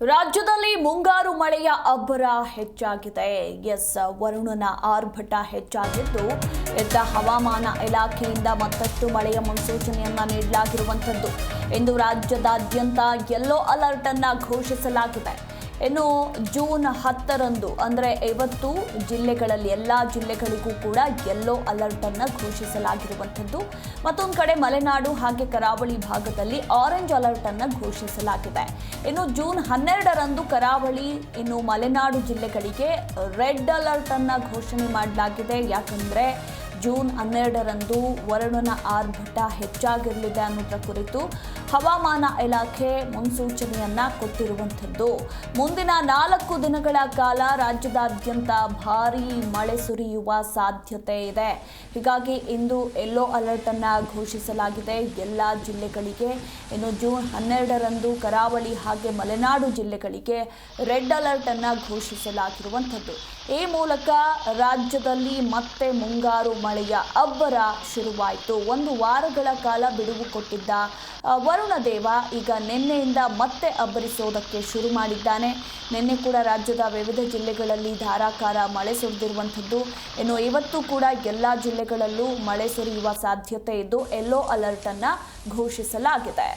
ರಾಜ್ಯದಲ್ಲಿ ಮುಂಗಾರು ಮಳೆಯ ಅಬ್ಬರ ಹೆಚ್ಚಾಗಿದೆ. ವರುಣನ ಆರ್ಭಟ ಹೆಚ್ಚಾಗಿದ್ದು ಹವಾಮಾನ ಇಲಾಖೆಯಿಂದ ಮತ್ತಷ್ಟು ಮಳೆಯ ಮುನ್ಸೂಚನೆಯನ್ನ ನೀಡಲಾಗಿರುವಂತದ್ದು. ಇಂದು ರಾಜ್ಯದಾದ್ಯಂತ ಯೆಲ್ಲೋ ಅಲರ್ಟ್ ಅನ್ನು ಘೋಷಿಸಲಾಗಿದೆ. ಇನ್ನು ಜೂನ್ 10ರಂದು ಅಂದರೆ ಇವತ್ತು ಜಿಲ್ಲೆಗಳಲ್ಲಿ ಎಲ್ಲ ಜಿಲ್ಲೆಗಳಿಗೂ ಕೂಡ ಯೆಲ್ಲೋ ಅಲರ್ಟ್ ಅನ್ನು ಘೋಷಿಸಲಾಗಿರುವಂಥದ್ದು. ಮತ್ತೊಂದು ಕಡೆ ಮಲೆನಾಡು ಹಾಗೆ ಕರಾವಳಿ ಭಾಗದಲ್ಲಿ ಆರೆಂಜ್ ಅಲರ್ಟ್ ಅನ್ನು ಘೋಷಿಸಲಾಗಿದೆ. ಇನ್ನು ಜೂನ್ 12ರಂದು ಕರಾವಳಿ ಇನ್ನು ಮಲೆನಾಡು ಜಿಲ್ಲೆಗಳಿಗೆ ರೆಡ್ ಅಲರ್ಟ್ ಅನ್ನು ಘೋಷಣೆ ಮಾಡಲಾಗಿದೆ. ಯಾಕಂದ್ರೆ ಜೂನ್ 12ರಂದು ವರುಣನ ಆರ್ಭಟ ಹೆಚ್ಚಾಗಿರಲಿದೆ ಅನ್ನೋದರ ಕುರಿತು ಹವಾಮಾನ ಇಲಾಖೆ ಮುನ್ಸೂಚನೆಯನ್ನ ಕೊಟ್ಟಿರುವಂಥದ್ದು. ಮುಂದಿನ 4 ದಿನಗಳ ಕಾಲ ರಾಜ್ಯದಾದ್ಯಂತ ಭಾರೀ ಮಳೆ ಸುರಿಯುವ ಸಾಧ್ಯತೆ ಇದೆ. ಹೀಗಾಗಿ ಇಂದು ಯೆಲ್ಲೋ ಅಲರ್ಟ್ ಅನ್ನ ಘೋಷಿಸಲಾಗಿದೆ ಎಲ್ಲ ಜಿಲ್ಲೆಗಳಿಗೆ. ಇನ್ನು ಜೂನ್ 12ರಂದು ಕರಾವಳಿ ಹಾಗೆ ಮಲೆನಾಡು ಜಿಲ್ಲೆಗಳಿಗೆ ರೆಡ್ ಅಲರ್ಟ್ ಅನ್ನ ಘೋಷಿಸಲಾಗಿರುವಂಥದ್ದು. ಈ ಮೂಲಕ ರಾಜ್ಯದಲ್ಲಿ ಮತ್ತೆ ಮುಂಗಾರು ಮಳೆಯ ಅಬ್ಬರ ಶುರುವಾಯಿತು. 1 ವಾರಗಳ ಕಾಲ ಬಿಡುವು ಕೊಟ್ಟಿದ್ದ ವರುಣ ದೇವ ಈಗ ನಿನ್ನೆಯಿಂದ ಮತ್ತೆ ಅಬ್ಬರಿಸೋದಕ್ಕೆ ಶುರು ಮಾಡಿದ್ದಾನೆ. ನಿನ್ನೆ ಕೂಡ ರಾಜ್ಯದ ವಿವಿಧ ಜಿಲ್ಲೆಗಳಲ್ಲಿ ಧಾರಾಕಾರ ಮಳೆ ಸುರಿದಿರುವಂಥದ್ದು. ಇನ್ನು ಇವತ್ತು ಕೂಡ ಎಲ್ಲ ಜಿಲ್ಲೆಗಳಲ್ಲೂ ಮಳೆ ಸುರಿಯುವ ಸಾಧ್ಯತೆ ಇದ್ದು ಯೆಲ್ಲೋ ಅಲರ್ಟ್ ಅನ್ನು ಘೋಷಿಸಲಾಗಿದೆ.